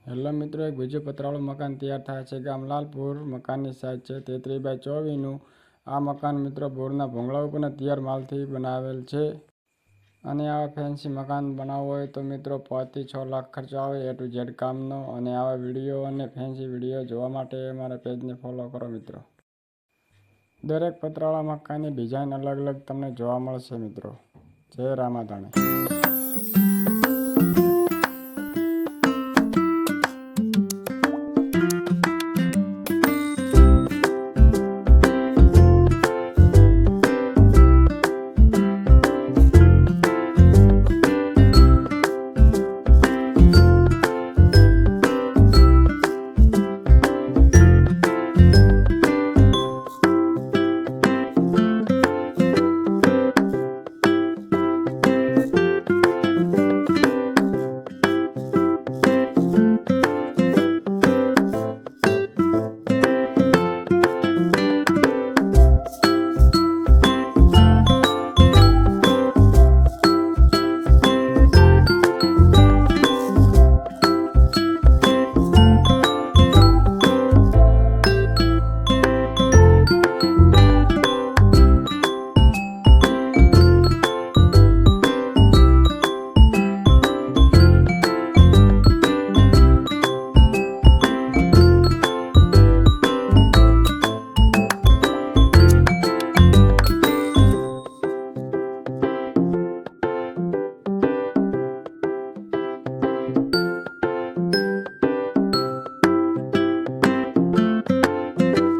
હેલો મિત્રો, એક બીજું પતરાળું મકાન તૈયાર થાય છે ગામ લાલપુર. મકાનની સાઇઝ છે 33x24નું. આ મકાન મિત્રો બોરના ભોંગળા ઉપર તૈયાર માલથી બનાવેલ છે. અને આવા ફેન્સી મકાન બનાવવું હોય તો મિત્રો 5 થી 6 લાખ ખર્ચો આવે A to Z કામનો. અને આવા વિડીયો અને ફેન્સી વિડીયો જોવા માટે અમારા પેજને ફોલો કરો મિત્રો. દરેક પતરાળા મકાનની ડિઝાઇન અલગ અલગ તમને જોવા મળશે મિત્રો. જય રામાધાણી.